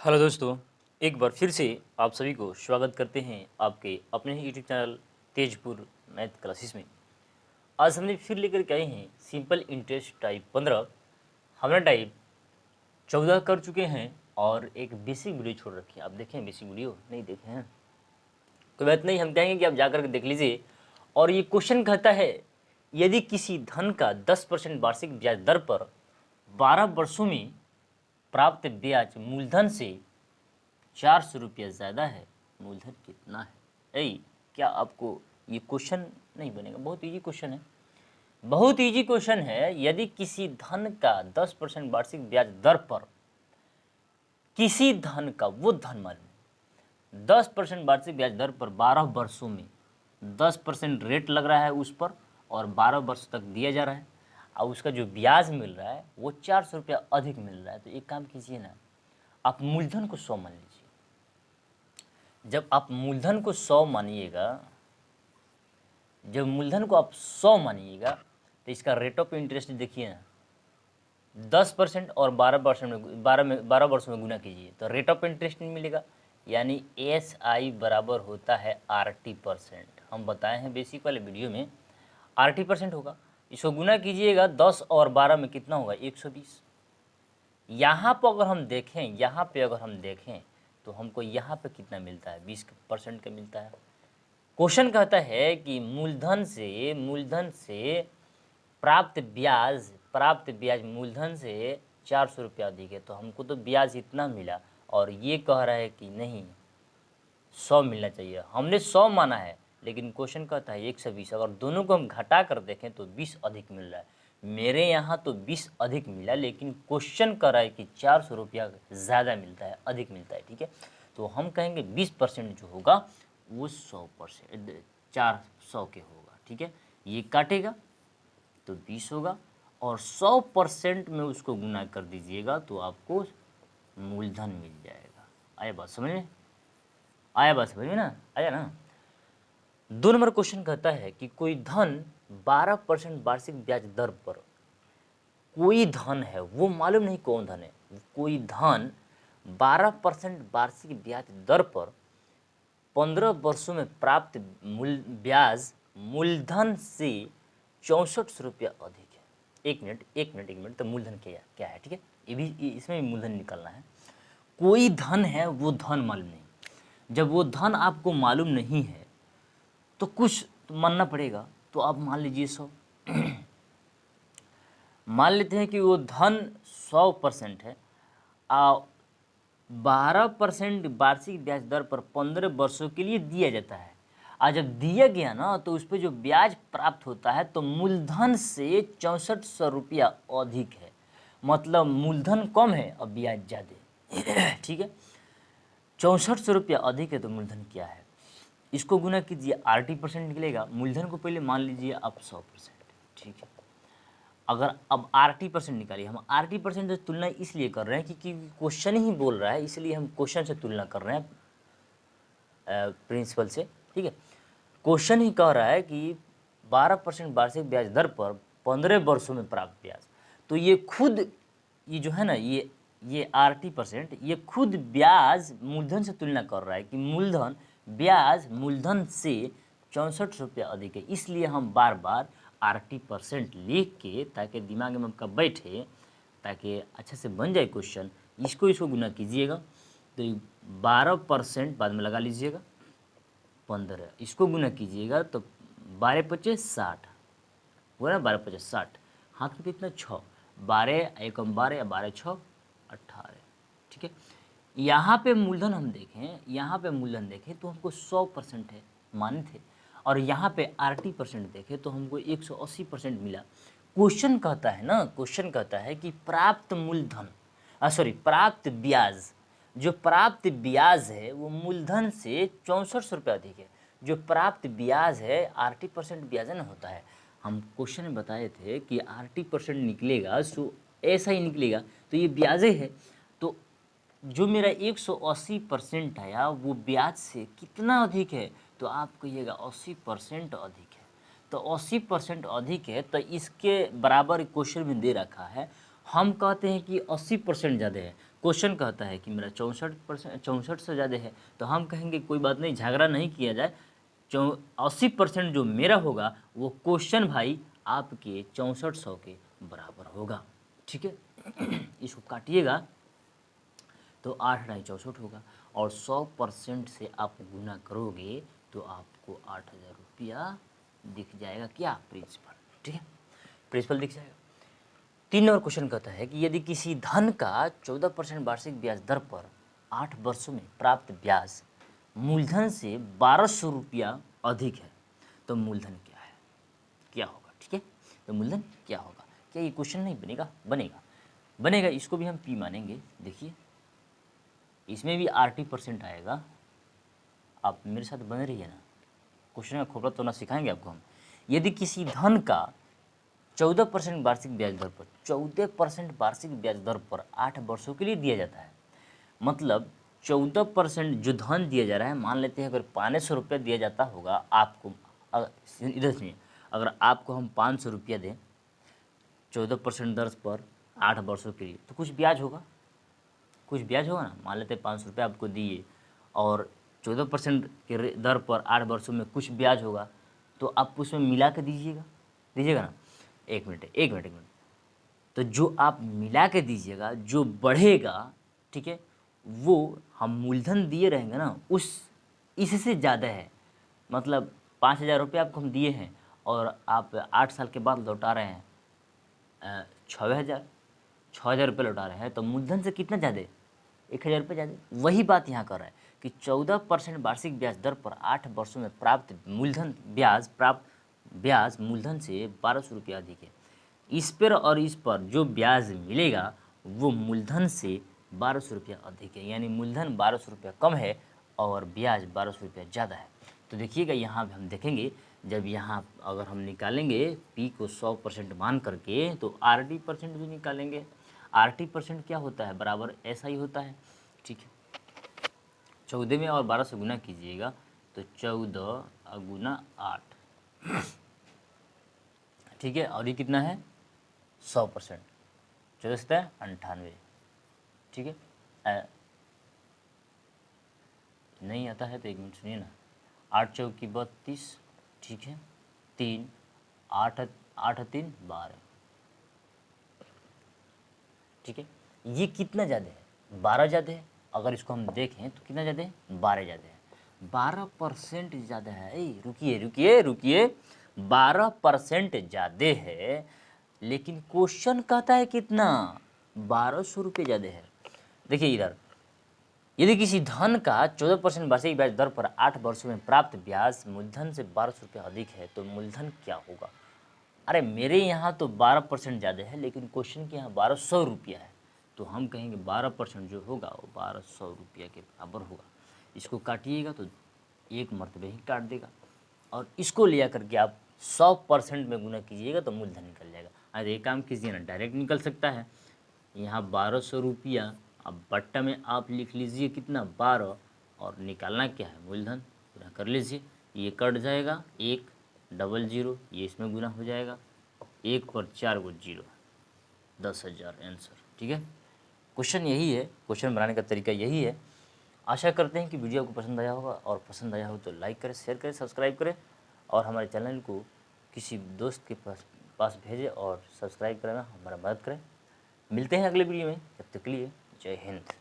Hello दोस्तों, एक बार फिर से आप सभी को स्वागत करते हैं आपके अपने ही YouTube channel Tezpur math classes में। आज हमने फिर लेकर के आए हैं सिंपल इंटरेस्ट टाइप 15। हमने टाइप 14 कर चुके हैं और एक बेसिक वीडियो छोड़ रखी है। आप देखें बेसिक वीडियो नहीं देखे हैं तो बात नहीं, हम कहेंगे कि आप जाकर के देख लीजिए। और ये क्वेश्चन कहता है, यदि किसी धन का 10% वार्षिक ब्याज दर पर 12 वर्षों में प्राप्त ब्याज मूलधन से 400 रुपया ज़्यादा है, मूलधन कितना है? क्या आपको ये क्वेश्चन नहीं बनेगा? बहुत इजी क्वेश्चन है, बहुत इजी क्वेश्चन है। यदि किसी धन का 10% वार्षिक ब्याज दर पर, किसी धन का वो धन मालूम 10% वार्षिक ब्याज दर पर 12 वर्षों में 10% रेट लग रहा है उस पर और 12 वर्ष तक दिया जा रहा है और उसका जो ब्याज मिल रहा है वो 400 रुपया अधिक मिल रहा है। तो एक काम कीजिए ना, आप मूलधन को 100 मान लीजिए। जब आप मूलधन को 100 मानिएगा, जब मूलधन को आप 100 मानिएगा तो इसका रेट ऑफ इंटरेस्ट देखिए ना, 10% और 12% में 12 वर्षों में गुना कीजिए तो रेट ऑफ इंटरेस्ट नहीं मिलेगा। यानी SI बराबर होता है RT%। हम बताए हैं बेसिक वाले वीडियो में RT% होगा। इसको गुना कीजिएगा 10 और 12 में कितना होगा? 120। यहाँ पर अगर हम देखें, यहाँ पे अगर हम देखें तो हमको यहाँ पे कितना मिलता है? 20% का मिलता है। क्वेश्चन कहता है कि मूलधन से प्राप्त ब्याज मूलधन से 400 रुपया अधिक है। तो हमको तो ब्याज इतना मिला और ये कह रहा है कि नहीं 100 मिलना चाहिए। हमने 100 माना है लेकिन क्वेश्चन कहता है 120। अगर दोनों को हम घटा कर देखें तो 20 अधिक मिल रहा है। मेरे यहाँ तो 20 अधिक मिला लेकिन क्वेश्चन कर रहा है कि 400 रुपया ज़्यादा मिलता है, अधिक मिलता है। ठीक है, तो हम कहेंगे 20% जो होगा वो 100%, 400 के होगा। ठीक है, ये काटेगा तो 20 होगा और 100% में उसको गुना कर दीजिएगा तो आपको मूलधन मिल जाएगा। आया बात समझ में? आया बात समझ में ना? आया ना? 2 नंबर क्वेश्चन कहता है कि कोई धन 12% वार्षिक ब्याज दर पर, कोई धन है, वो मालूम नहीं कौन धन है, कोई धन 12% वार्षिक ब्याज दर पर 15 वर्षों में प्राप्त ब्याज मूलधन से 6400 रुपया अधिक है। एक मिनट, तो मूलधन क्या है? ठीक है, ये भी इसमें भी मूलधन निकालना है। कोई धन है, वो धन मालूम नहीं। जब वो धन आपको मालूम नहीं है तो कुछ तो मानना पड़ेगा। तो आप मान लीजिए 100। मान लेते हैं कि वो धन 100% है, 12% वार्षिक ब्याज दर पर 15 वर्षों के लिए दिया जाता है। और जब दिया गया ना तो उस पर जो ब्याज प्राप्त होता है तो मूलधन से 6400 रुपया अधिक है। मतलब मूलधन कम है और ब्याज ज़्यादा। ठीक है, 6400 रुपया अधिक है तो मूलधन क्या है? इसको गुना कीजिए, RT% निकलेगा। मूलधन को पहले मान लीजिए आप 100%। ठीक है, अगर अब RT% निकालिए। हम RT% से तुलना इसलिए कर रहे हैं क्योंकि क्वेश्चन ही बोल रहा है, इसलिए हम क्वेश्चन से तुलना कर रहे हैं प्रिंसिपल से। ठीक है, क्वेश्चन ही कह रहा है कि 12% वार्षिक ब्याज दर पर 15 वर्षों में प्राप्त ब्याज। तो ये खुद ये जो है ना, ये RT% ये खुद ब्याज मूलधन से तुलना कर रहा है कि मूलधन ब्याज मूलधन से 64 रुपया अधिक है। इसलिए हम बार बार RT% लिख के, ताकि दिमाग में आपका बैठे, ताकि अच्छा से बन जाए क्वेश्चन। इसको गुना कीजिएगा तो 12% बाद में लगा लीजिएगा, 15 इसको गुना कीजिएगा तो 12×5 = 60 हुआ ना। 12×5 = 60, हाथ में कितना 6, 12 एकम 12 या 12×6 = 18। ठीक है, यहाँ पे मूलधन हम देखें, यहाँ पे मूलधन देखें तो हमको 100% है माने थे, और यहाँ पे RT% देखें तो हमको 180% मिला। क्वेश्चन कहता है ना, क्वेश्चन कहता है कि प्राप्त मूलधन प्राप्त ब्याज, जो प्राप्त ब्याज है वो मूलधन से 6400 रुपये अधिक है। जो प्राप्त ब्याज है RT% ब्याज है ना होता है। हम क्वेश्चन में बताए थे कि RT% निकलेगा सो ऐसा ही निकलेगा, तो ये ब्याज है। तो जो मेरा 180% आया वो ब्याज से कितना अधिक है? तो आप कहिएगा 80% अधिक है। तो 80% अधिक है तो इसके बराबर क्वेश्चन में दे रखा है। हम कहते हैं कि 80% ज़्यादा है, क्वेश्चन कहता है कि मेरा 64 से ज़्यादा है, तो हम कहेंगे कोई बात नहीं, झगड़ा नहीं किया जाए, 80% जो मेरा होगा वो क्वेश्चन भाई आपके 6400 के बराबर होगा। ठीक है, इसको काटिएगा तो 8×64 होगा, और 100% से आप गुना करोगे तो आपको 8000 रुपया दिख जाएगा। क्या? प्रिंसिपल। ठीक है, प्रिंसिपल दिख जाएगा। 3 नंबर क्वेश्चन कहता है कि यदि किसी धन का 14% वार्षिक ब्याज दर पर 8 वर्षों में प्राप्त ब्याज मूलधन से 1200 रुपया अधिक है, तो मूलधन क्या है, क्या होगा? ठीक है, तो मूलधन क्या होगा? क्या ये क्वेश्चन नहीं बनेगा? बनेगा, बनेगा। इसको भी हम पी मानेंगे। देखिए, इसमें भी 80% आएगा। आप मेरे साथ बने रहिए ना, क्वेश्चन का खोपड़ा तोड़ना सिखाएंगे आपको हम। यदि किसी धन का 14% वार्षिक ब्याज दर पर 14% वार्षिक ब्याज दर पर 8 वर्षों के लिए दिया जाता है, मतलब 14% जो धन दिया जा रहा है, मान लेते हैं अगर 500 रुपया दिया जाता होगा आपको, इधर सुनिए, अगर आपको हम 500 रुपया दें 14% दर पर 8 वर्षों के लिए, तो कुछ ब्याज होगा, कुछ ब्याज होगा ना। मान लेते हैं 500 रुपया आपको दिए और 14% के दर पर 8 वर्षों में कुछ ब्याज होगा, तो आप उसमें मिला के दीजिएगा, दीजिएगा ना। एक मिनट। तो जो आप मिला के दीजिएगा, जो बढ़ेगा, ठीक है, वो हम मूलधन दिए रहेंगे ना, उस इससे ज़्यादा है। मतलब 5000 रुपये आपको हम दिए हैं और आप 8 साल के बाद लौटा रहे हैं 6000 रुपये लौटा रहे हैं, तो मूलधन से कितना ज़्यादा है? 1000 रुपये ज़्यादा। वही बात यहाँ कर रहा है कि 14% वार्षिक ब्याज दर पर 8 वर्षों में प्राप्त ब्याज मूलधन से 1200 रुपया अधिक है। इस पर और इस पर जो ब्याज मिलेगा वो मूलधन से 1200 रुपया अधिक है, यानी मूलधन 1200 रुपया कम है और ब्याज 1200 रुपया ज़्यादा है। तो देखिएगा, यहाँ हम देखेंगे, जब यहाँ अगर हम निकालेंगे पी को 100% मान करके, तो RD% भी निकालेंगे। RT% क्या होता है? बराबर ऐसा ही होता है। ठीक है, 14 में और 12 से गुना कीजिएगा तो 14 गुना 8, ठीक है, और ये कितना है? 100%, 14×98। ठीक है, नहीं आता है तो एक मिनट सुनिए ना। 8 चौकी 32, ठीक है, 3 8 8 3 12, ठीक है। ये कितना ज़्यादा है? 12 ज़्यादा है। अगर इसको हम देखें तो कितना ज़्यादा है? 12 ज़्यादा है। 12% ज़्यादा है। रुकिए, 12% ज़्यादा है, लेकिन क्वेश्चन कहता है कितना? 1200 रुपये ज़्यादा है। देखिए इधर, यदि किसी धन का 14% वार्षिक ब्याज दर पर 8 वर्षों में प्राप्त ब्याज मूलधन से 1200 रुपये अधिक है, तो मूलधन क्या होगा? अरे मेरे यहाँ तो 12% ज़्यादा है, लेकिन क्वेश्चन के यहाँ 1200 रुपया है, तो हम कहेंगे 12% जो होगा वो 1200 रुपया के बराबर होगा। इसको काटिएगा तो एक मरतबे ही काट देगा, और इसको लिया करके आप 100% में गुना कीजिएगा तो मूलधन निकल जाएगा। अरे एक काम कीजिए ना, डायरेक्ट निकल सकता है। यहाँ 1200 रुपया, अब बट्टा में आप लिख लीजिए कितना? 12, और निकालना क्या है? मूलधन। गुना कर लीजिए, ये कट जाएगा, 1 डबल 0, ये इसमें गुना हो जाएगा, 1 पर 4 को 0, 10,000 आंसर। ठीक है, क्वेश्चन यही है, क्वेश्चन बनाने का तरीका यही है। आशा करते हैं कि वीडियो आपको पसंद आया होगा, और पसंद आया हो तो लाइक करें, शेयर करें, सब्सक्राइब करें, और हमारे चैनल को किसी दोस्त के पास भेजें और सब्सक्राइब करना हमारा मदद करें। मिलते हैं अगले वीडियो में, तब तक के लिए जय हिंद।